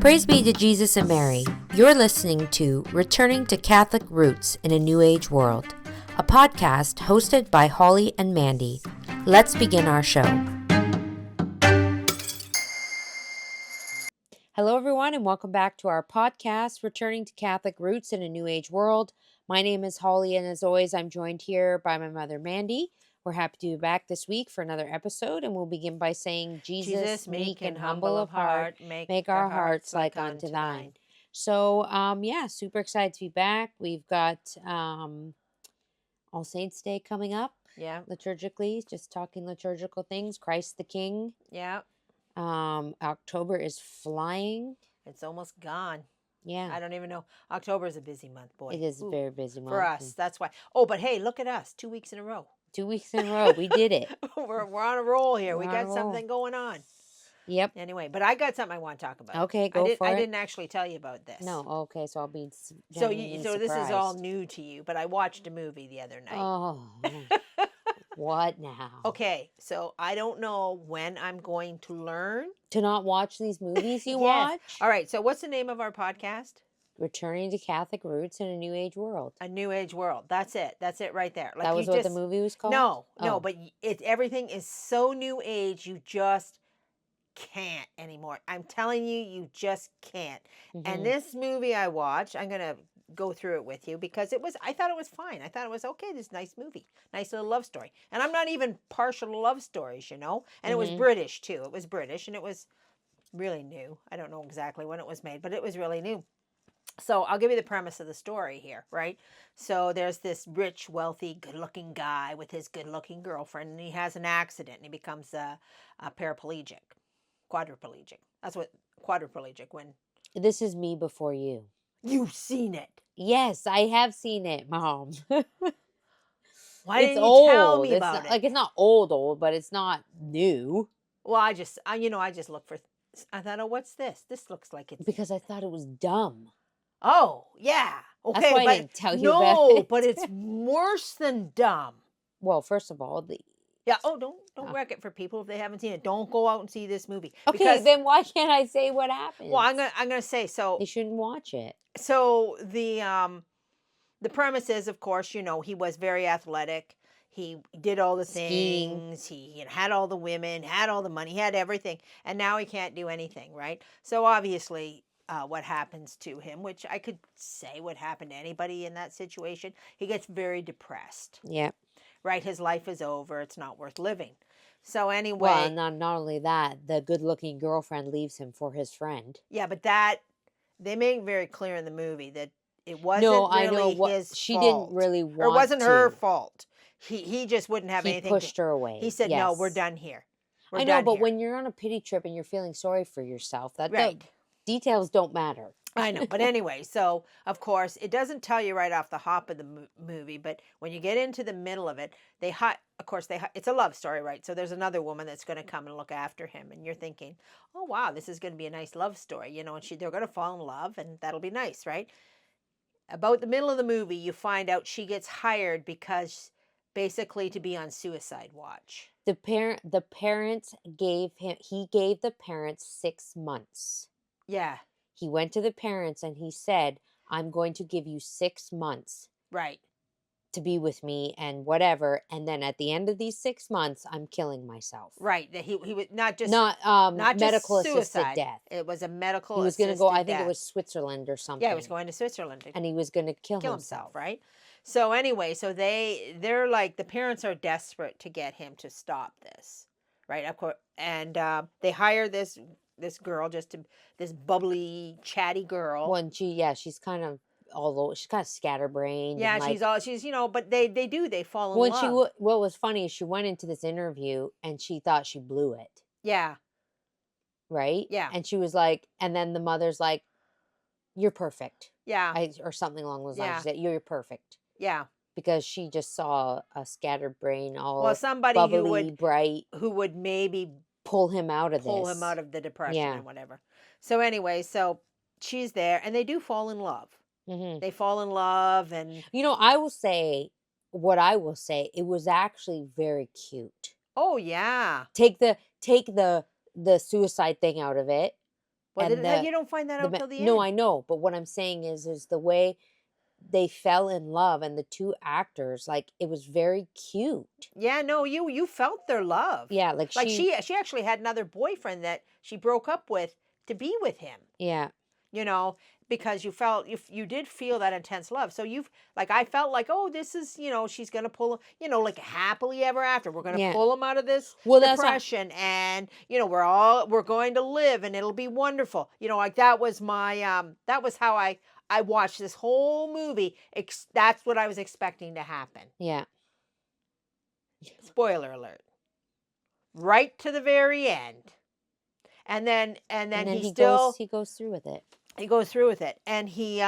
Praise be to Jesus and Mary. You're listening to Returning to Catholic Roots in a New Age World, a podcast hosted by Holly and Mandy. Let's begin our show. Hello, everyone, and welcome back to our podcast, Returning to Catholic Roots in a New Age World. My name is Holly, and as always, I'm joined here by my mother, Mandy. We're happy to be back this week for another episode, and we'll begin by saying, Jesus, meek and humble of heart, make our hearts like unto thine. So, super excited to be back. We've got All Saints Day coming up. Yeah. Liturgically, just talking liturgical things. Christ the King. Yeah. October is flying. It's almost gone. Yeah. I don't even know. October is a busy month, boy. It is a very busy month. For us, that's why. Oh, but hey, look at us. 2 weeks in a row. 2 weeks in a row. We did it. We're on a roll here. We're we on got a roll. something going on. Yep. Anyway, but I got something I want to talk about. Okay, go for it. I didn't actually tell you about this. No. Okay, so I'll be So genuinely this is all surprised. new to you, but I watched a movie the other night. Oh. What now? Okay, so I don't know when I'm going to learn To not watch these movies you Yes. watch? All right, so what's the name of our podcast? Returning to Catholic Roots in a New Age World. A New Age World. That's it. That's it right there. That was what the movie was called? No, Oh. but everything is so New Age, you just can't anymore. I'm telling you, you just can't. Mhm. And this movie I watched, I'm gonna go through it with you because I thought it was fine. I thought it was okay. This nice movie, nice little love story. And I'm not even partial to love stories, you know. And it was Mhm. British too. It was British, and it was really new. I don't know exactly when it was made, but it was really new. So I'll give you the premise of the story here, right? So there's this rich, wealthy, good-looking guy with his good-looking girlfriend, and he has an accident, and he becomes a quadriplegic. That's what quadriplegic when... This is me before you. You've seen it. Yes, I have seen it, Mom. Why It's didn't old. you tell me It's about not, it? Like, it's not old, but it's not new. Well, I just look for... I thought, oh, what's this? This looks like it's... Because I thought it was dumb. Oh, yeah. Okay, That's why but I didn't tell you about no, it. but it's worse than dumb. Well, first of all, Yeah. Oh, don't wreck it for people if they haven't seen it. Don't go out and see this movie. Okay, because, then why can't I say what happened? well, I'm gonna say so. They shouldn't watch it. So the premise is, of course, he was very athletic. He did all the Skiing. things. He had all the women, had all the money, he had everything, and now he can't do anything, right? So obviously, what happens to him, which I could say would happen to anybody in that situation, he gets very depressed. Yeah. Right, his life is over. It's not worth living. So anyway, Well, not only that, the good-looking girlfriend leaves him for his friend. yeah, but they make very clear in the movie that it wasn't No, I know really what his she fault. didn't really want Or it wasn't her to. fault. He just wouldn't have He anything. pushed her away. He said, "No, Yes. we're done here." I know, but when you're on a pity trip and you're feeling sorry for yourself, Right. Details don't matter. I know, but anyway, so of course it doesn't tell you right off the hop of the movie, but when you get into the middle of it, it's a love story, right? So there's another woman that's going to come and look after him, and you're thinking, oh wow, this is going to be a nice love story, and they're going to fall in love, and that'll be nice, right? About the middle of the movie, you find out she gets hired because basically to be on suicide watch. The parents gave the parents 6 months. Yeah. He went to the parents and he said, I'm going to give you 6 months Right. to be with me and whatever. And then at the end of these 6 months, I'm killing myself. Right. That he was not just medical just assisted suicide. death. It was a medical. He was going to go, I think death. it was Switzerland or something. Yeah, he was going to Switzerland. And he was going to kill himself, right? So anyway, so they're like, the parents are desperate to get him to stop this, right? Of course, and they hire this girl, this bubbly, chatty girl. Well, and she's kind of scatterbrained. Yeah, and she's but they fall in love. What was funny is she went into this interview and she thought she blew it. Yeah. Right? Yeah. And she was like, and then the mother's like, you're perfect. Yeah. Or something along those lines. Yeah. She said, you're perfect. Yeah. Because she just saw a scatterbrain, somebody bubbly, bright, who would maybe pull him out of the depression Yeah. and whatever. So anyway, so she's there, and they do fall in love. Mm-hmm. They fall in love, and I will say, it was actually very cute. oh yeah, Take the suicide thing out of it. Well, and you don't find that out till the no, end. I know, but what I'm saying is the way they fell in love and the 2 actors, like, it was very cute. Yeah, no, you felt their love. Yeah, like, Like she she actually had another boyfriend that she broke up with to be with him. yeah, You know, because you felt you did feel that intense love. So you've like I felt like, oh, this is, she's gonna pull, like happily ever after. We're gonna yeah. pull him out of this Well, that's not depression, and we're going to live, and it'll be wonderful. Like that was how I watched this whole movie. That's what I was expecting to happen. yeah, Spoiler alert. Right to the very end. And and then then he still he goes through with it. he goes through with it, and he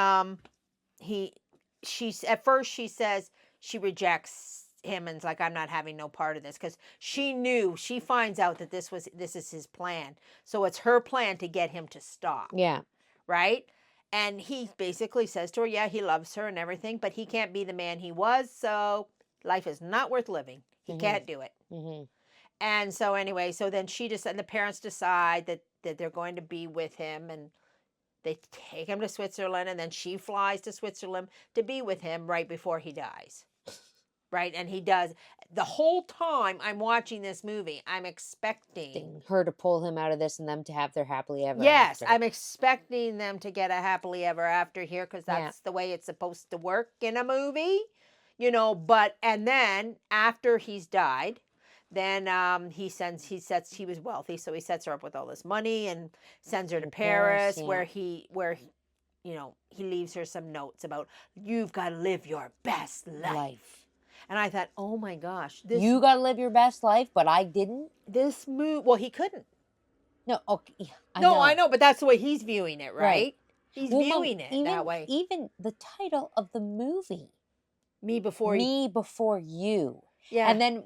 she's at first she says she rejects him and's like, I'm not having no part of this, because she finds out that this is his plan. So it's her plan to get him to stop, Yeah, right? And he basically says to her, yeah, he loves her and everything, but he can't be the man he was, so life is not worth living. He mhm, can't do it. mhm, And so anyway, so then and the parents decide that they're going to be with him, and they take him to Switzerland, and then she flies to Switzerland to be with him right before he dies. Right? And he does. The whole time I'm watching this movie, I'm expecting. her to pull him out of this and them to have their happily ever Yes, after. I'm expecting them to get a happily ever after here, because Yeah, that's the way it's supposed to work in a movie. And then after he's died, then he was wealthy, so he sets her up with all this money and sends her to in Paris, Paris, yeah. where he leaves her some notes about, you've got to live your best life. And I thought, oh my gosh, You gotta live your best life, but I didn't. this movie. Well, he couldn't. No, okay, yeah, I No, I know. know, but that's the way he's viewing it, Right. right? He's Well, Mom, viewing it that way. even the title of the movie, Me before you. "Me Before You," Yeah, and then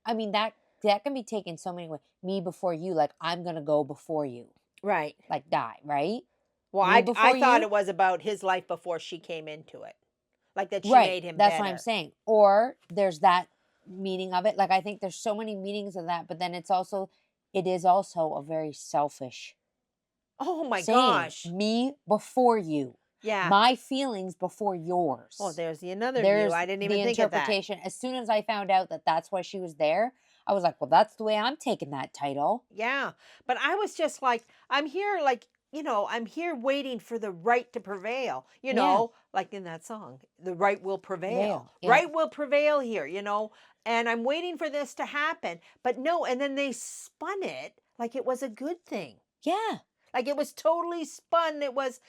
I mean that can be taken so many ways. Me before you, like I'm gonna go before you, right. like die, right? Well, Me I before thought you, it was about his life before she came into it, like that she right? made him That's what I'm better. saying. Or there's that meaning of it. Like I think there's so many meanings of that, but then it is also a very selfish Oh my saying. gosh. Me before you. Yeah. My feelings before Oh, yours. there's the another view. There's I didn't the even think of that. interpretation. As soon as I found out that that's why she was there, I was like, well, that's the way I'm taking that title. Yeah. But I was just like, I'm here, I'm here waiting for the right to prevail, Yeah. like in that song, the right will prevail. Veil. Yeah. Right will prevail here, and I'm waiting for this to happen. But no, and then they spun it like it was a good thing. Yeah. Like it was totally spun. It was,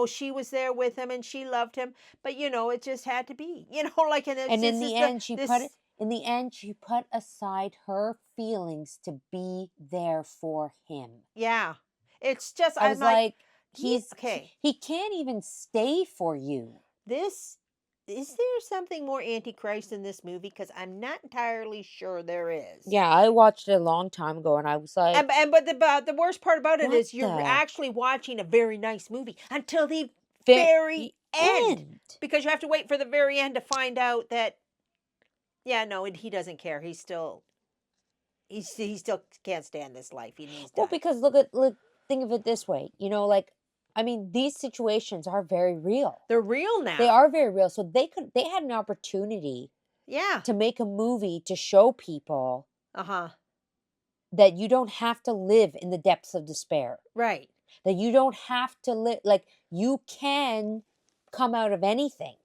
she was there with him and she loved him, but it just had to be, like, and it's And this is the this. in the end, she put aside her feelings to be there for him. Yeah, it's just I I'm was like, like, okay. he can't even stay for you. This is there something more antichrist in this movie? Because I'm not entirely sure there is. Yeah, I watched it a long time ago and I was like, But the worst part about it what is you're the actually watching a very nice movie until the very very end, end? because you have to wait for the very end to find out that, yeah, no, he doesn't care. He still can't stand this life. He's Well, done. because think of it this way, like I mean, these situations are very real. They're real now. They are very real. So they had an opportunity Yeah. to make a movie to show people Uh-huh. that you don't have to live in the depths of despair. Right. That you don't have to live like you can come out of anything.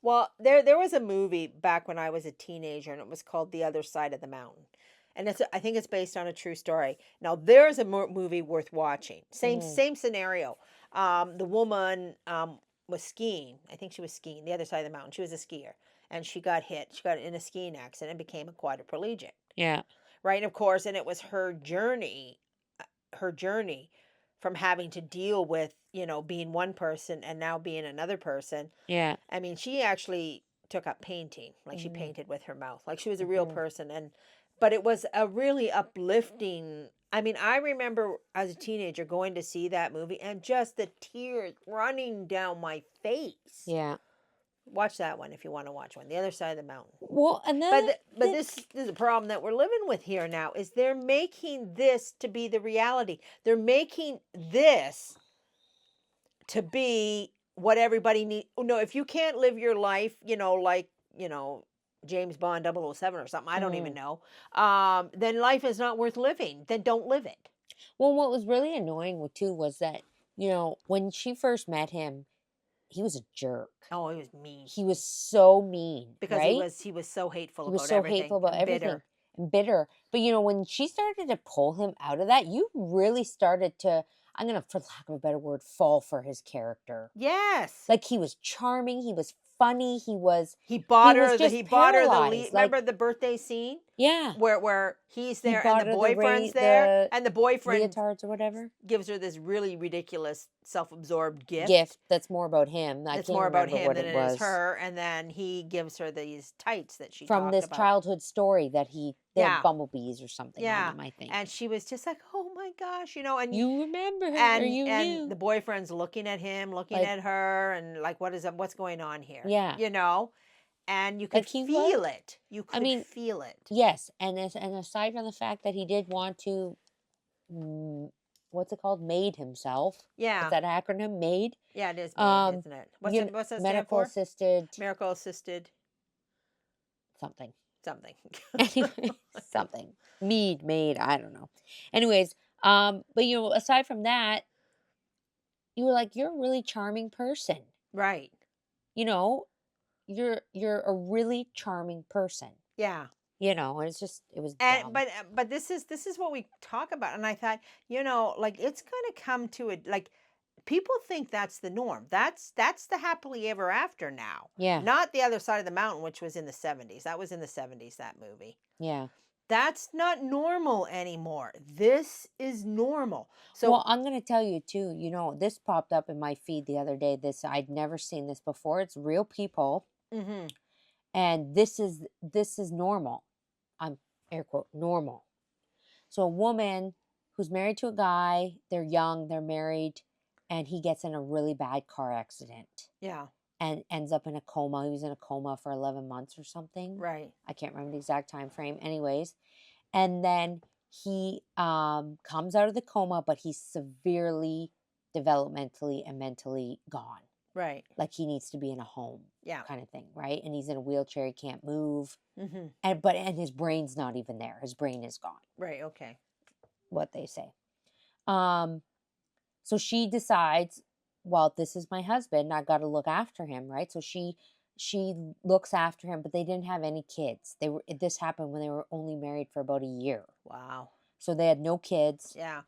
Well, there was a movie back when I was a teenager, and it was called The Other Side of the Mountain. And I think it's based on a true story. Now, there's a movie worth watching. Same scenario. The woman was skiing. I think she was skiing the other side of the mountain. She was a skier, and she got hit. She got in a skiing accident and became a quadriplegic. Yeah. Right, and of course, and it was her journey from having to deal with, being one person and now being another person. Yeah. I mean, she actually took up painting, like she painted with her mouth, like she was a real person. But it was a really uplifting. I mean, I remember as a teenager going to see that movie and just the tears running down my face. Yeah. Watch that one if you want to watch one. The Other Side of the Mountain. Well, But another but this is a problem that we're living with here now is they're making this to be the reality. They're making this to be what everybody need. No, if you can't live your life, like, James Bond 007 or something, I don't even mm. know. Then life is not worth living. Then don't live it. Well, what was really annoying too was that, when she first met him, he was a jerk. Oh, he was mean He was so mean, because he right? was he was so hateful He was about so hateful everything about and everything bitter. and bitter. But when she started to pull him out of that, you really started to, I'm gonna, for lack of a better word, fall for his character. Yes. Like, he was charming, he was funny, he was He he bought was her the just he bought her the lead. paralyzed. Like, Remember the birthday scene yeah, where he's he there and the bought her boyfriend's there the and the boyfriend leotards or whatever gives her this really ridiculous self-absorbed gift gift that's more about him. I that's can't more about remember him what than it it is was. her, and then he gives her these tights that she From talked this about. childhood story that they had Yeah. bumblebees or something on Yeah. them, I think. And she was just like, "Oh my gosh," and You remember, or and you and knew. the boyfriend's looking at him, looking Like, at her, and like, what's going on here? yeah. And you could Like, he was, feel it. You I could mean, feel it. yes, and aside from the fact that he did want to, mm, what's it called? Made himself. Is Yeah. that acronym, MAID? Yeah, it is made, Um, isn't it? you know, What's that stand medical for? assisted Miracle assisted something. something. Anyway, something. Made, I don't know. Anyways, but aside from that, you were like, you're a really charming person. Right. You know, you're a really charming person. Yeah. And it was And dumb. but this is what we talk about, and I thought, like it's going to come to it. Like people think that's the norm. That's the happily ever after now. Yeah, Not The Other Side of the Mountain, which was in the 70s. That was in the 70s, that movie. yeah. That's not normal anymore. This is normal. So, Well, I'm gonna tell you too, this popped up in my feed the other day. I'd never seen this before. It's real people, mhm, and this is normal. I'm air quote normal. So a woman who's married to a guy, they're young, they're married, and he gets in a really bad car accident yeah, and ends up in a coma. He was in a coma for 11 months or something. right. I can't remember the exact time frame. Anyways, and then he comes out of the coma, but he's severely developmentally and mentally gone. Right. Like, he needs to be in a home, Yeah. kind of thing, right? And he's in a wheelchair, he can't move. Mhm. And his brain's not even there. His brain is gone, Right, okay. what they say. Um so she decides, well, this is my husband, I got to look after him, right? So she looks after him, but they didn't have any kids. This happened when they were only married for about a year. Wow. So they had no kids. Yeah.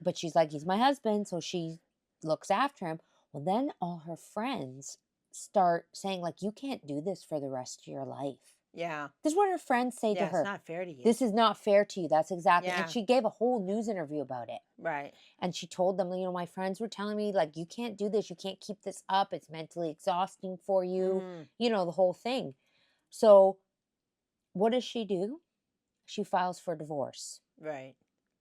But she's like, he's my husband, so she looks after him. Well, then all her friends start saying, like, you can't do this for the rest of your life. Yeah. This is what her friends say to Yeah, it's her. not fair to you. This is not fair to you. That's exactly. Yeah. And she gave a whole news interview about it. Right. And she told them, my friends were telling me, like, you can't do this. You can't keep this up. It's mentally exhausting for you. Mhm. The whole thing. So what does she do? She files for divorce, Right.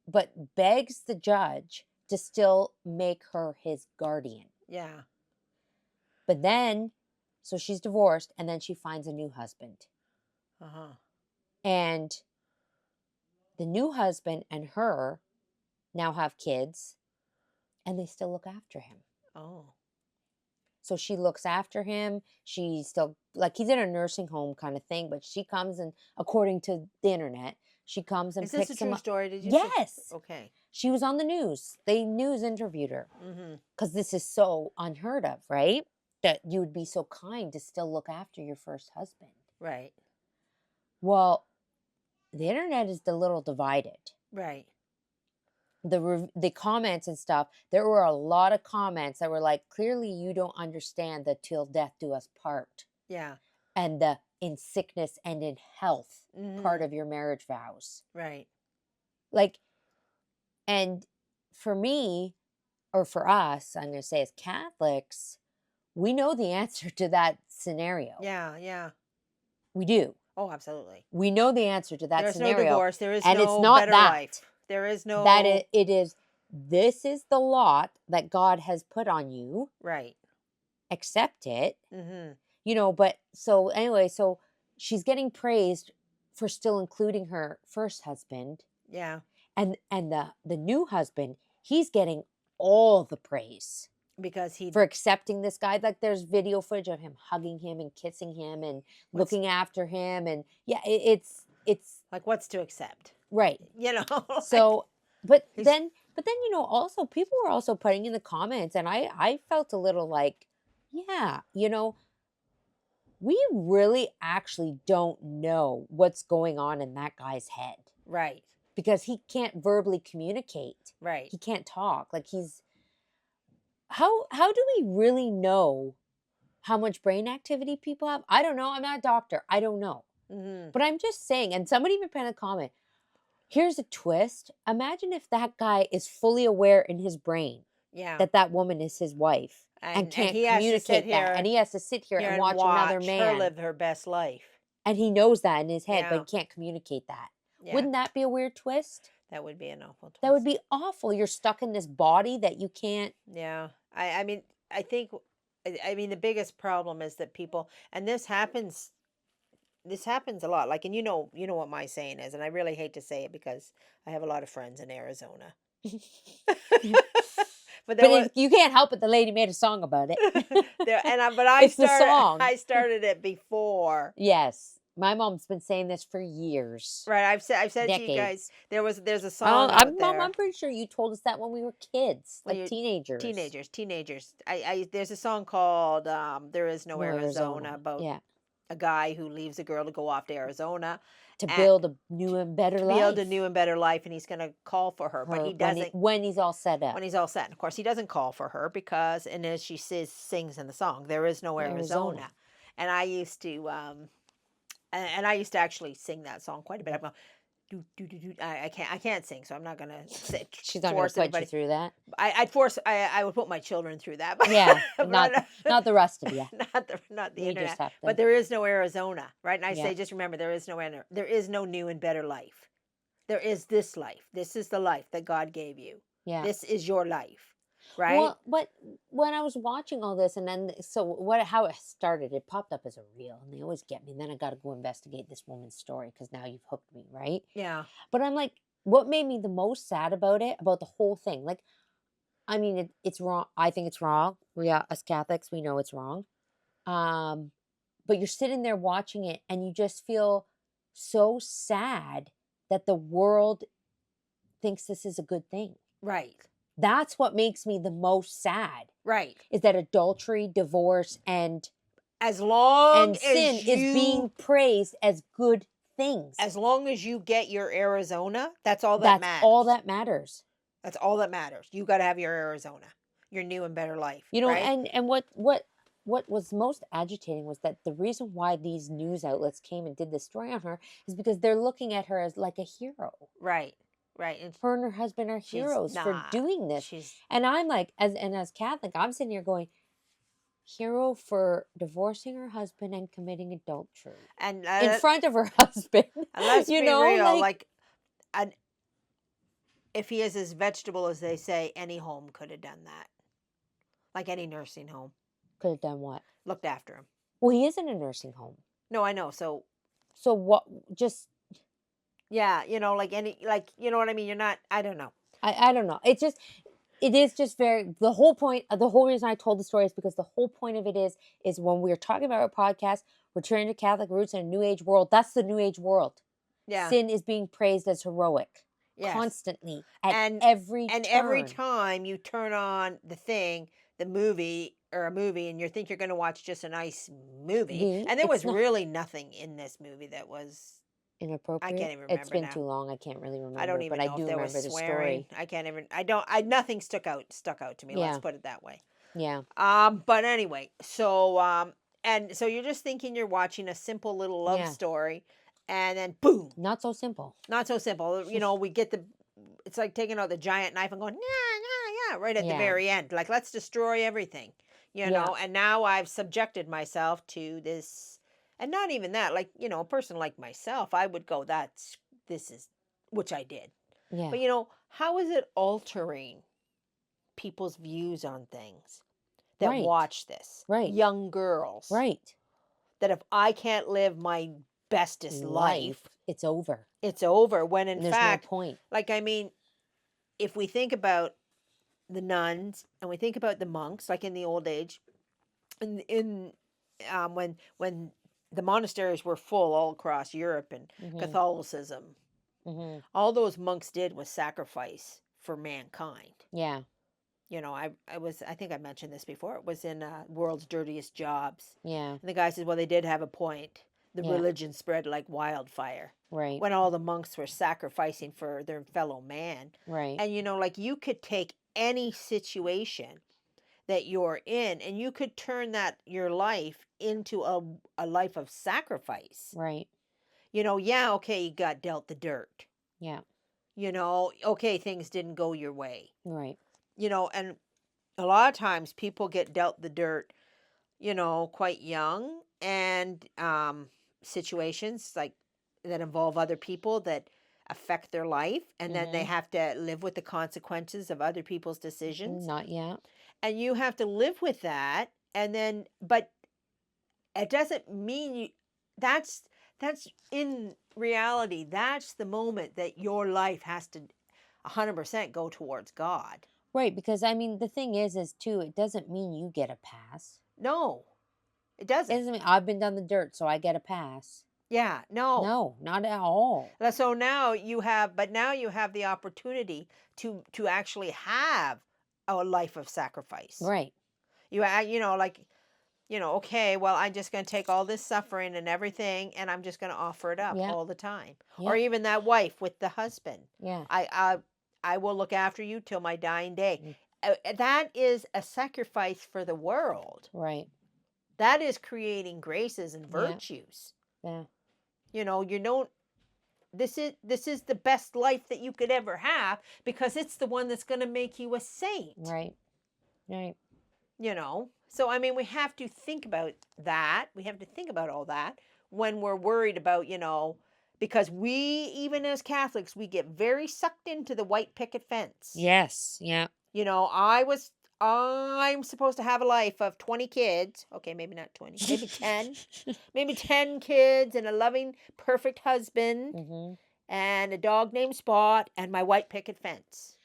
but begs the judge to still make her his guardian. Yeah. But then, so she's divorced, and then she finds a new husband. Uh-huh. And the new husband and her now have kids, and they still look after him. Oh. So she looks after him. She's still, like, he's in a nursing home kind of thing, but she comes and, according to the internet, she comes and Is this a picks him true up. story? Did you Yes. Okay. She was on the news. They news interviewed her. Mhm. Because this is so unheard of, right? That you would be so kind to still look after your first husband. Right. Well, the internet is a little divided. Right. The comments and stuff, there were a lot of comments that were like, clearly you don't understand the till death do us part, Yeah. and the in sickness and in health part Mhm. of your marriage vows. Right. Like, and for me, or for us, I'm going to say as Catholics, we know the answer to that scenario. Yeah, yeah. We do. Oh, absolutely. We know the answer to that There's no scenario. divorce. There is And no it's not better that. life. There is no That it is, this is the lot that God has put on you. Right. Accept it. Mhm. But so anyway, so she's getting praised for still including her first husband, Yeah. and the new husband, he's getting all the praise Because he for accepting this guy. Like there's video footage of him hugging him and kissing him and what's looking after him, and yeah, it's like what's to accept? right. You know, like So, but he's then also people were also putting in the comments, and I felt a little like, yeah, we really actually don't know what's going on in that guy's head right, because he can't verbally communicate. right. He can't talk. Like he's how do we really know how much brain activity people have? I don't know. I'm not a doctor. I don't know. Hmm. But I'm just saying, and somebody even put in a comment, here's a twist. Imagine if that guy is fully aware in his brain Yeah, that that woman is his wife and and can't he has to sit communicate that. And here he has to sit here and and watch another watch her man. live her best life. And he knows that in his head, but Yeah, he can't communicate that. yeah. Wouldn't that be a weird twist? That would be an awful That would twist. be awful. You're stuck in this body that you can't. Yeah. I mean, I think I mean the biggest problem is that people, and this happens a lot. Like, and you know what my saying is, and I really hate to say it because I have a lot of friends in Arizona. But there But was you can't help it. The lady made a song about it. there, but I It's the started song. I started it before. Yes. My mom's been saying this for years, Right, I've said it to you guys. decades. there's a I song don't, out I'm there. pretty sure you told us that when we were kids, When like you're teenagers. teenagers. There's a song called There Is No No, Arizona, Arizona. about Yeah. a guy who leaves a girl to go off to Arizona To and build a new and better to build a life. new and better life, and he's going to call for her, but Her he doesn't when he's all set up. when he's all set. And of course, he doesn't call for her because, and as she sings in the song, there is no Arizona. Arizona. And I used to and I used to actually sing that song quite a bit. I'm going, do do do do. I can't sing, so I'm not gonna She's not gonna force put you anybody. through that. I would put my children through that, Yeah, but but I not the rest of you. not the We just internet. have But to. there is no Arizona, right? And I Yeah. say, just remember, there is no new and better life. There is this life. This is the life that God gave you. Yeah. This is your life, right? Well, but when I was watching all this, and then how it started, it popped up as a reel, and they always get me. And then I got to go investigate this woman's story because now you've hooked me, right? Yeah, But I'm like, what made me the most sad about it, about the whole thing? Like, I mean, it's wrong. I think it's wrong. Us Catholics, we know it's wrong. Um, but you're sitting there watching it, and you just feel so sad that the world thinks this is a good thing. right, That's what makes me the most sad. right. Is that adultery, divorce, As long and as sin is being praised as good things. you get your Arizona, that's all that That's all matters. that matters. That's all that matters. You got to have your Arizona, your new and better life, right? And what was most agitating was that the reason why these news outlets came and did this story on her is because they're looking at her as like a hero. Right, right. And Her and her husband are she's heroes for not. doing this. She's And I'm like, as Catholic, I'm sitting here going, hero for divorcing her husband and committing adultery and in front of her husband. and let's You be know, real, like, like, and if he is as vegetable as they say, any home could have done that. Like any nursing home, could have done what? looked after him. Well, he is in a nursing home. No, I know. So So what? Just yeah, like you know what I mean. You're not. I don't know. I don't know. It is just very, the whole point, the whole reason I told the story is because the whole point of it is when we're talking about our podcast, returning to Catholic roots in a New Age world. That's the New Age world. Yeah. Sin is being praised as heroic Yes. constantly at And every and turn. every time you turn on the movie or a movie, and you think you're going to watch just a nice movie, and there was It's not really nothing in this movie that was. I inappropriate. can't even It's remember been now. too long. I can't really remember. I don't even but know I do if there was remember the swearing. story. I can't even. I don't. I nothing stuck out to me. Let's Yeah. put it that way. Yeah. But anyway, so and so you're just thinking you're watching a simple little love Yeah. story, and then boom, Not so simple. not so simple. We get it's like taking out the giant knife and going, yeah, right at the Yeah. very end. Like, let's destroy everything, Yeah. and now I've subjected myself to this. And not even that, like, a person like myself, I would go, which I did. Yeah. But, how is it altering people's views on things that Right. watch this? Right. Young girls. Right. that if I can't live my bestest life, it's over. it's over. When in And there's no fact, point. like, I mean, if we think about the nuns and we think about the monks, like in the old age, in when the monasteries were full all across Europe and Mhm. Catholicism, Mhm. all those monks did was sacrifice for mankind. Yeah. You know, I think I mentioned this before. It was in World's Dirtiest Jobs. Yeah. And the guy says, well, they did have a point. The Yeah. religion spread like wildfire Right. when all the monks were sacrificing for their fellow man. Right. And, you know, like you could take any situation that you're in and you could turn that your life into a life of sacrifice. Right. You know, yeah, okay, you got dealt the dirt. Yeah. You know, okay, things didn't go your way. Right. You know, and a lot of times people get dealt the dirt, you know, quite young, and situations like that involve other people that affect their life, and then they Mhm. have to live with the consequences of other people's decisions, Not yet. and you have to live with that, and then but it doesn't mean you that's that's in reality that's the moment that your life has to 100% go towards God. Right, because I mean the thing is too, it doesn't mean you get a pass. No, it It doesn't. doesn't mean I've been down the dirt, so I get a pass. Yeah, no. No, not at all. So now you have, but now you have the opportunity to actually have a life of sacrifice. Right. You know, like, you know, okay, well, I'm just going to take all this suffering and everything, and I'm just going to offer it up Yeah. all the time. Or Yeah. even that wife with the husband. Yeah. I will look after you till my dying day. Mm. That is a sacrifice for the world. Right. That is creating graces and Yeah. virtues. Yeah. You know, you don't this is the best life that you could ever have because it's the one that's going to make you a saint. Right. Right. You know, so I mean we have to think about that, we have to think about all that when we're worried about, you know, because we, even as Catholics, we get very sucked into the white picket fence. Yes. Yeah. You know, I'm supposed to have a life of 20 kids. Okay, maybe not 20, maybe 10. Maybe 10 kids and a loving, perfect husband Mhm. and a dog named Spot and my white picket fence.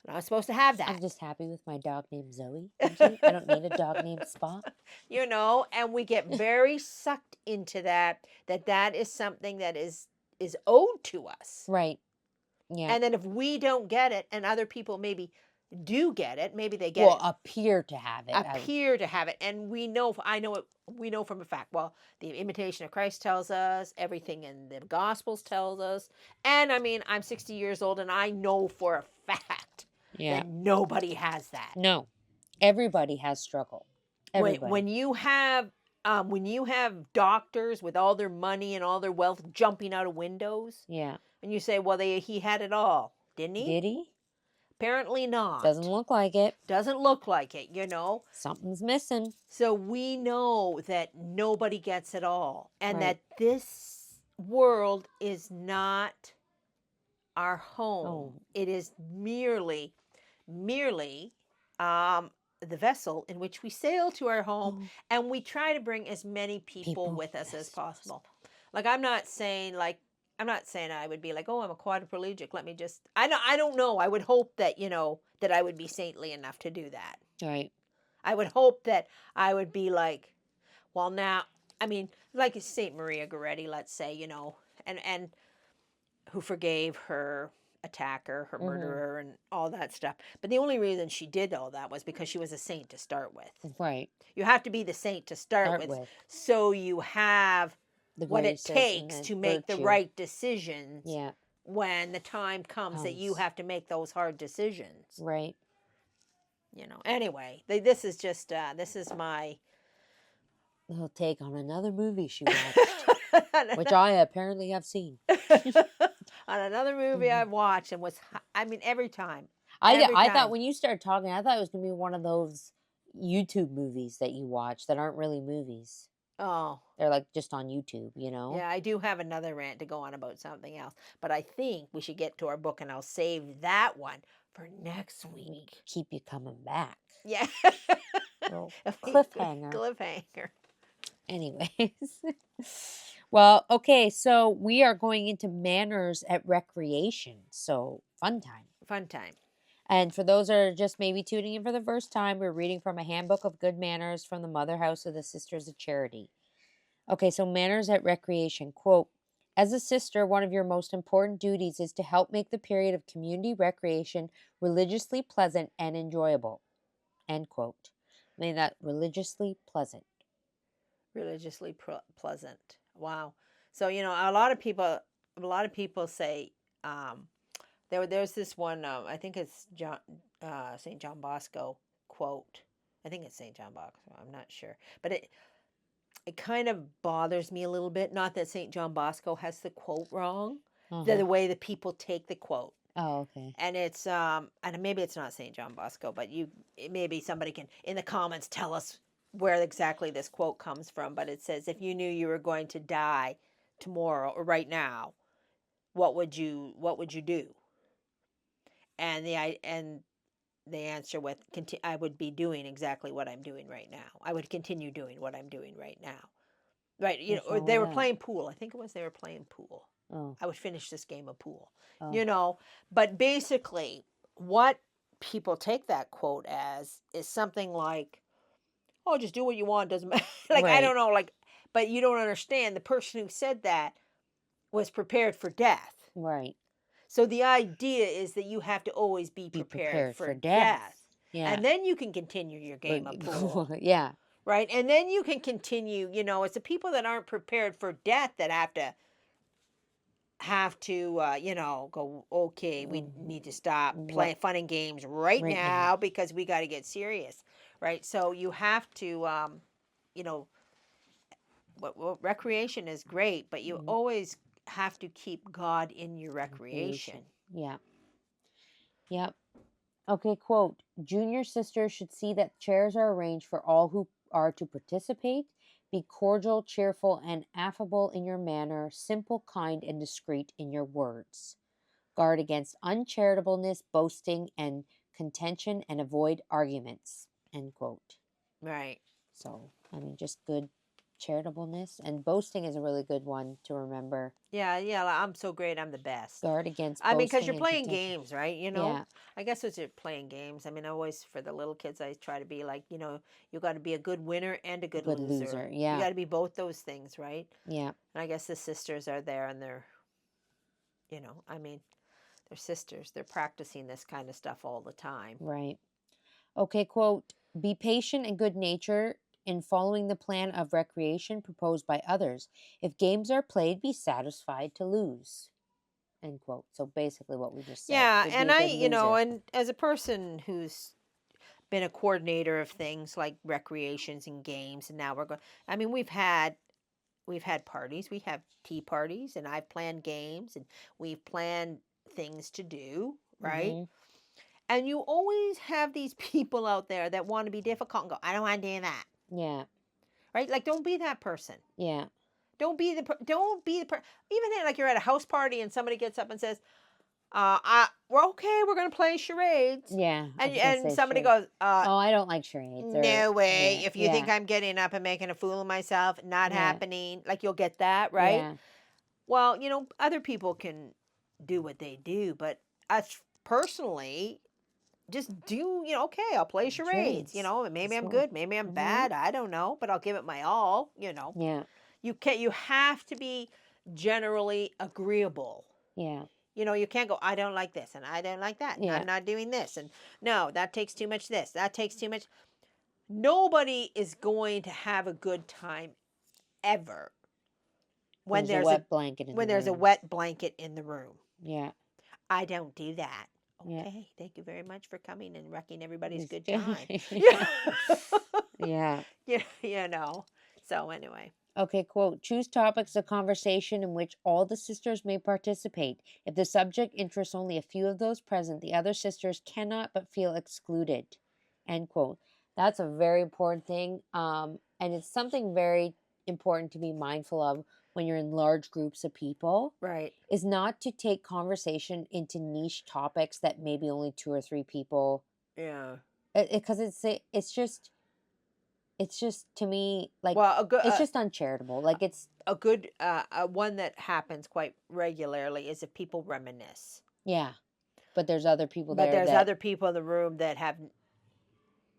And I was supposed to have I'm that. just happy with my dog named Zoe. Thank you. I don't need a dog named Spot. You know, and we get very sucked into that is something that is owed to us. Right. Yeah. And then if we don't get it and other people maybe do get it, maybe they get Well, it, appear to have it. appear to have it, and I know it, we know from a fact, well, the imitation of Christ tells us, everything in the gospels tells us, and I mean, I'm 60 years old and I know for a fact Yeah. that nobody has that. No. Everybody has struggle. Everybody. When you have doctors with all their money and all their wealth jumping out of windows, Yeah. and you say, well, he had it all, didn't he? Did he? Apparently not. Doesn't look like it. Doesn't look like it, you know. Something's missing. So we know that nobody gets it all, and Right. that this world is not our home. Oh. It is merely the vessel in which we sail to our home, Oh. and we try to bring as many people with us as possible. Like I'm not saying I would be like, oh, I'm a quadriplegic. Let me just. I don't know. I would hope that that I would be saintly enough to do that. Right. I would hope that I would be like, well, now, I mean, like Saint Maria Goretti, let's say, and who forgave her attacker, her Mhm. murderer, and all that stuff. But the only reason she did all that was because she was a saint to start with. Right. You have to be the saint to start with, so you have The what it graces and takes the to make the virtue. right decisions Yeah. when the time comes that you Comes. have to make those hard decisions. Right. Anyway, this is just this is my Little take on another movie she watched, which I apparently have seen. on another movie Mhm. I've watched, and I mean every time. I Every thought time. when you started talking, I thought it was gonna be one of those YouTube movies that you watch that aren't really movies. Oh, They're like just on YouTube, you know? yeah, I do have another rant to go on about something else, but I think we should get to our book, and I'll save that one for next week. Keep you coming back. Yeah. Little cliffhanger. Cliffhanger. Anyways. Well, okay, so we are going into manners at recreation. So, fun time. Fun time. And for those that are just maybe tuning in for the first time, we're reading from a Handbook of Good Manners from the Mother House of the Sisters of Charity. Okay, so manners at recreation. Quote, as a sister, one of your most important duties is to help make the period of community recreation religiously pleasant and enjoyable. End quote. I mean, that religiously pleasant. Religiously pleasant. Wow. So a lot of people say, um, there's this one. I think it's Saint John Bosco quote. I think it's Saint John Bosco. I'm not sure, but it kind of bothers me a little bit. Not that Saint John Bosco has the quote wrong, Uh the huh. way that people take the quote. Oh, okay. And it's and maybe it's not St. John Bosco, but maybe somebody can in the comments tell us where exactly this quote comes from. But it says, if you knew you were going to die tomorrow or right now, what would you do? And the answer with I would be doing exactly what I'm doing right now. I would continue doing what I'm doing right now. Right, What's or wrong they with were that? playing pool. I think it was they were playing pool. Oh, I would finish this game of pool. You oh, know, but basically what people take that quote as is something like, "Oh, just do what you want, doesn't matter." Like I right. don't know, like, but you don't understand the person who said that was prepared for death. Right. So the idea is that you have to always be Be prepared prepared for for death. death. Yeah. And then you can continue your But game of pool. yeah. Right? And then you can continue, it's the people that aren't prepared for death that have to go, okay, we need to stop What playing fun and games right right now? now because we got to get serious, right? So you have to you know recreation is great, but you Mm, always have to keep God in your recreation. recreation. Yeah. Yep. Okay, quote, junior sisters should see that chairs are arranged for all who are to participate. Be cordial, cheerful, and affable in your manner, simple, kind, and discreet in your words. Guard against uncharitableness, boasting, and contention, and avoid arguments. End quote. Right. So, I mean, just good charitableness. And boasting is a really good one to remember. Yeah, yeah, like, I'm so great, I'm the best. Guard against I mean, because boasting you're and playing contention. games, right? Yeah, I guess it's you're playing games. I mean, I always, for the little kids, I try to be like, you got to be a good winner and a a good good loser. loser. You Yeah, got to be both those things, right? yeah, And I guess the sisters are there and I mean, they're sisters. They're practicing this kind of stuff all the time. right. Okay, quote, be patient and good natured in following the plan of recreation proposed by others. If games are played, be satisfied to lose. End quote. So basically what we just said. Yeah, So be and a good loser. and as a person who's been a coordinator of things like recreations and games, and now we're going. I mean, we've had parties, we have tea parties, and I've planned games, and we've planned things to do, right? Mm-hmm. And you always have these people out there that want to be difficult and go, I don't want to do that, Yeah, right? Like, don't be that person. yeah. Don't be the even like you're at a house party and somebody gets up and says, we're okay, we're gonna play charades, Yeah, I and was gonna and say somebody charades. goes, Oh, I don't like charades or no way. yeah, If you think yeah, I'm getting up and making a fool of myself, not yeah, happening. Like you'll get that, right? yeah. Well, other people can do what they do, but us personally, just do, okay, I'll play charades, Charades maybe as I'm well. good, maybe I'm Mm-hmm. bad, I don't know, but I'll give it my all. Yeah, You have to be generally agreeable. yeah, You can't go, I don't like this and I don't like that and yeah. I'm not doing this and no, that takes too much this, that takes too much. Nobody is going to have a good time ever when There's a there's a wet blanket in the when there's a room. wet blanket in the room. Yeah, I don't do that. yeah. Okay, thank you very much for coming and wrecking everybody's It's good good. time. Yeah, yeah. Yeah, So anyway, Okay, quote, choose topics of conversation in which all the sisters may participate. If the subject interests only a few of those present, the other sisters cannot but feel excluded. End quote. That's a very important thing. And it's something very important to be mindful of when you're in large groups of people, right. is not to take conversation into niche topics that maybe only two or three people, Yeah. because it's just it's just, to me, like, Well, a good it's just uncharitable. Like, it's, one that happens quite regularly is if people reminisce. yeah. But there's other people But there there's that other people in the room that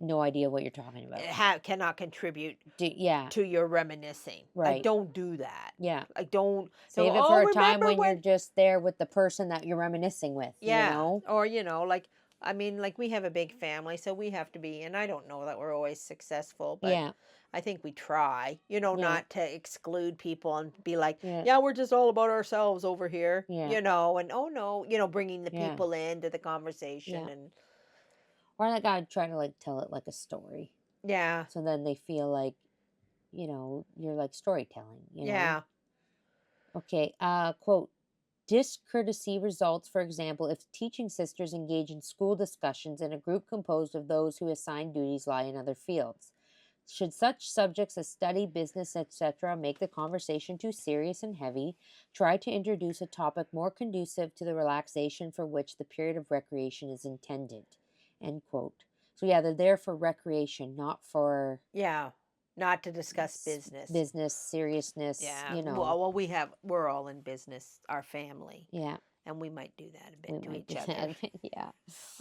no idea what you're talking about. cannot contribute Yeah, to your reminiscing. Like, right. don't do that. Yeah. Like, don't go, Save it for oh, a time remember when you're when? just there with the person that you're reminiscing with, you Yeah. know? Or, like, I mean, like, we have a big family, so we have to be, and I don't know that we're always successful, but Yeah. I think we try, Yeah. not to exclude people and be like, Yeah. yeah, we're just all about ourselves over here, Yeah. and oh no, bringing the Yeah. people into the conversation, Yeah. and Or like I try to like tell it like a story. yeah, So then they feel like, you're like storytelling. yeah, Okay. Quote, discourtesy results, for example, if teaching sisters engage in school discussions in a group composed of those who assigned duties lie in other fields. Should such subjects as study, business, etc., make the conversation too serious and heavy, try to introduce a topic more conducive to the relaxation for which the period of recreation is intended. End quote. So, yeah, they're there for recreation, not for yeah, not to discuss business. business, seriousness, Yeah, well, we're all in business, our family, Yeah, and we might do that a we bit to might each do other. that. Yeah.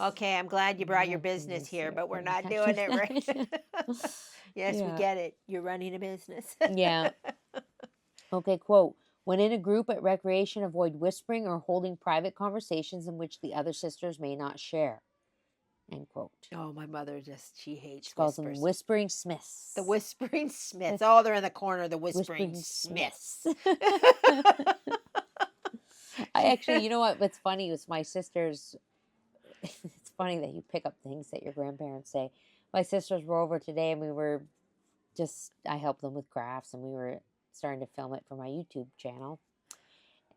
Okay, I'm glad you brought your Not business business here, here. but we're We're not not doing it doing right. that. Yes, we Yeah. get it. You're running a business. Yeah. Okay, quote. When in a group at recreation, avoid whispering or holding private conversations in which the other sisters may not share. End quote. Oh, my mother she She hates calls them whispers. whispering The Smiths. Whispering Smiths. Oh, they're in the corner, the Whispering Whispering Smiths. Smiths. I She actually, you know what? What's funny was my sisters. It's funny that you pick up things that your grandparents say. My sisters were over today and I helped them with crafts and we were starting to film it for my YouTube channel.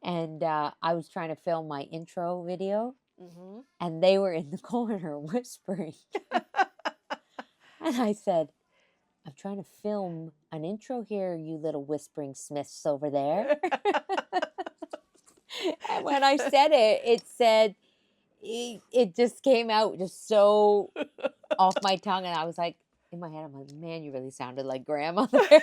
And I was trying to film my intro video, Mhm. and they were in the corner whispering. And I said, I'm trying to film an intro here, you little whispering Smiths over there. And when I said it, it just came out just so off my tongue. And I was like, in my head, I'm like, man, you really sounded like grandma there.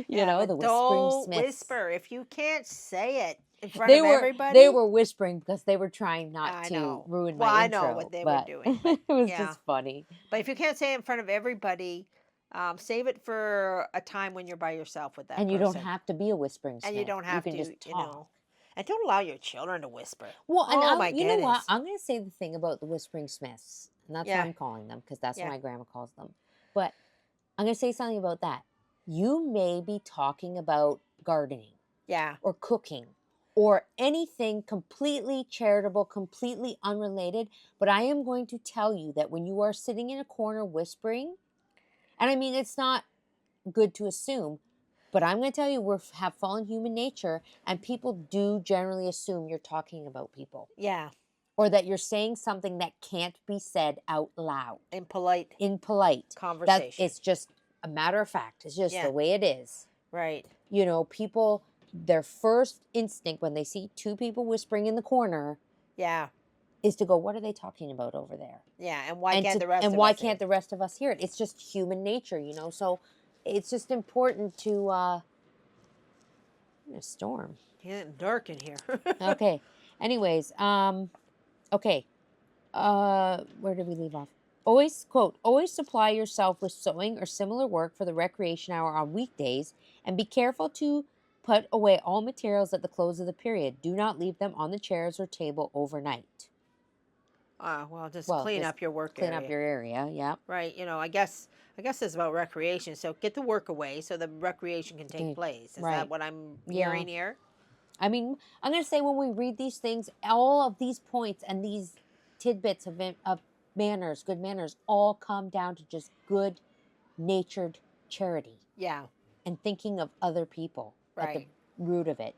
Yeah, The but whispering don't Smiths. whisper. If you can't say it in front They of were they everybody, were whispering because they were trying not I to know. ruin Well, my I know what intro, they were but doing, but it was yeah. just funny. But if you can't say it in front of everybody, save it for a time when you're by yourself with that And you don't person. have to be a whispering And you Smith. don't You have can to, just talk. and don't allow your children to whisper. Well, and Oh my you know what? goodness. I'm going to say the thing about the whispering Smiths, and that's what Yeah, I'm calling them because that's what yeah, my grandma calls them. But I'm going to say something about that. You may be talking about gardening yeah, or cooking or anything completely charitable, completely unrelated, but I am going to tell you that when you are sitting in a corner whispering, and I mean, it's not good to assume, but I'm going to tell you have fallen human nature, and people do generally assume you're talking about people yeah. or that you're saying something that can't be said out loud In polite in polite. That conversation. it's just a matter of fact. It's just Yeah, the way it is. right. People, their first instinct when they see two people whispering in the corner Yeah, is to go, what are they talking about over there? yeah. And why And can't to the rest and of why us hear? can't the rest of us hear it? It's just human nature. So it's just important to in a storm. It's getting dark in here. Okay. Anyways, okay. Where did we leave off? Always supply yourself with sewing or similar work for the recreation hour on weekdays, and be careful to put away all materials at the close of the period. Do not leave them on the chairs or table overnight. Well, just Well, clean just up your work clean up area. your area. Yeah. Right. I guess it's about recreation. So get the work away so the recreation can take Okay. place. Is that Right. what I'm Yeah. hearing here? I mean, I'm going to say when we read these things, all of these points and these tidbits of manners, good manners, all come down to just good natured charity Yeah. and thinking of other people at the Right. root of it.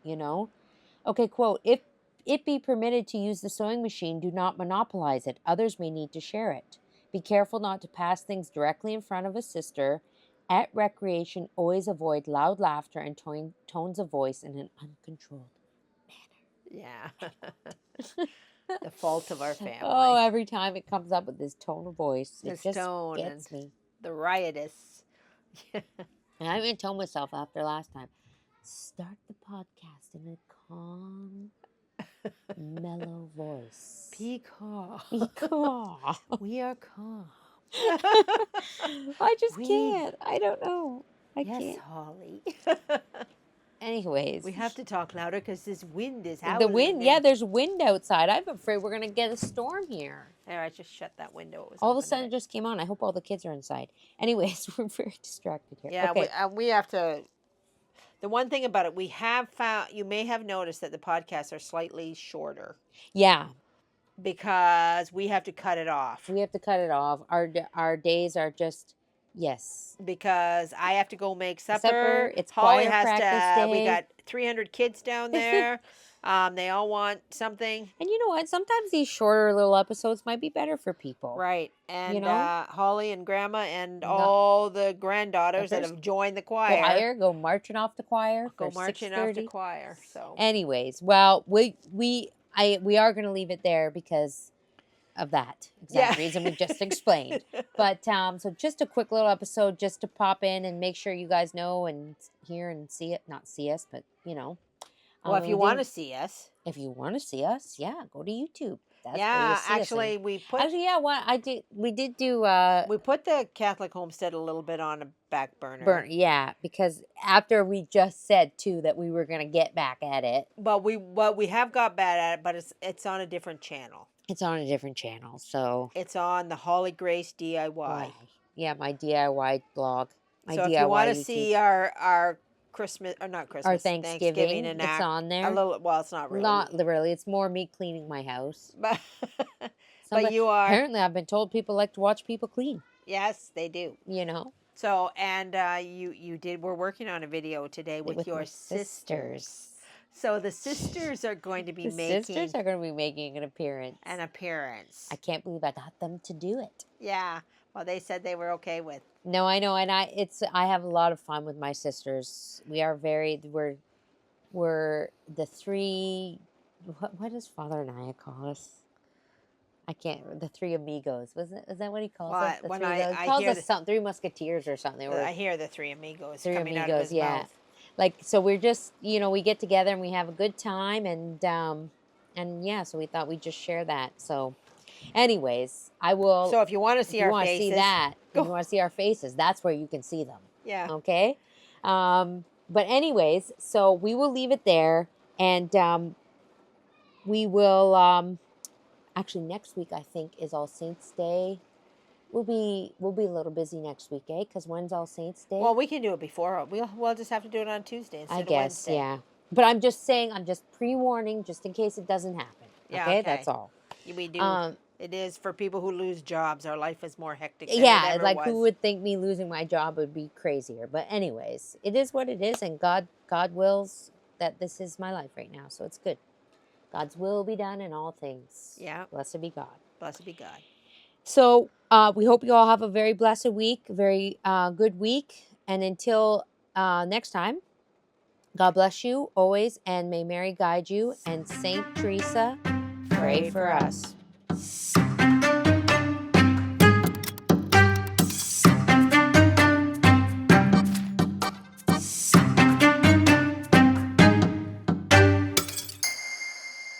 Okay, quote, if it be permitted to use the sewing machine, do not monopolize it. Others may need to share it. Be careful not to pass things directly in front of a sister. At recreation, always avoid loud laughter and tones of voice in an uncontrolled Yeah. The fault of our Oh, family. every time it comes up with this tone of voice, it This just tone and gets me. The riotous. And I even told myself after last time, start the podcast in a calm, mellow voice. Be calm. Be calm. We are calm. I just We- can't. I don't know. I Yes, can't. Holly. Anyways, We have to talk louder because this wind is the howling. wind. Yeah, there's wind outside. I'm afraid we're gonna get a storm here. There, I just shut that window. It was All of a open sudden, bit. it just came on. I hope all the kids are inside. Anyways, we're very distracted here. Yeah, Okay. we have to. The one thing about it, we have found, you may have noticed that the podcasts are slightly shorter Yeah, because we have to cut it off. we have to cut it off. Our days are just yes. Because I have to go make supper. Supper, it's Holly choir has practice to. We day. got 300 kids down there. They all want something. And you know what? Sometimes these shorter little episodes might be better for people. Right. And know? Holly and Grandma and No- all the granddaughters that There's have joined the choir. Go marching off to choir. Go for marching off to 6:30. choir. So Anyways, well, we are going to leave it there because of that exact reason we just explained. But so just a quick little episode just to pop in and make sure you guys know and hear and see it. Not see us, but you know. Well, if you want to see us. If you want to see us, yeah, go to YouTube. That's where Yeah, you'll see us. actually, we put Actually, yeah, what I did, we did do we put the Catholic homestead a little bit on a back burner. yeah, because after we just said too that we were gonna get back at it, But we have got bad at it, but it's on a different channel. it's on a different channel. So It's on the Holly Grace DIY. yeah, my DIY blog. My So DIY if you want to YouTube. see our Christmas or not Christmas, Our Thanksgiving, and it's on there. a little. Well, it's not really. Not literally. It's more me cleaning my house. But Somebody- you are. Apparently, I've been told people like to watch people clean. Yes, they do. You know, So and you did. We're working on a video today with your my sisters. So the sisters are going to be The making sisters are going to be making an appearance. an appearance. I can't believe I got them to do it. Yeah. Well, they said they were okay with. No, I know, and I have a lot of fun with my sisters. We're the three. What does Father Naya call us? I can't. The three amigos. Is that what he calls us? The When three, I he calls hear us three musketeers or something. I hear the three amigos Three coming out of amigos, his yeah. mouth. Like, so we're just, we get together and we have a good time, and yeah, so we thought we'd just share that. So anyways, I will. So if you want to see if you our want to faces, see that, go. if you want to see our faces, that's where you can see them. Yeah. Okay. But anyways, so we will leave it there, and we will actually next week I think is All Saints Day. We'll be a little busy next week, eh? Because when's All Saints Day? Well, we can do it before. We'll just have to do it on Tuesday instead I of guess, Wednesday. yeah. But I'm just saying, I'm just pre-warning, just in case it doesn't happen. Yeah, Okay, okay. that's all. We do. Um, It is for people who lose jobs. Our life is more hectic than yeah, it ever like was. who would think me losing my job would be crazier? But anyways, it is what it is, and God wills that this is my life right now, so it's good. God's will be done in all things. Yeah. Blessed be God. Blessed be God. So we hope you all have a very blessed week, very good week, and until next time, God bless you always, and may Mary guide you, and Saint Teresa pray for us.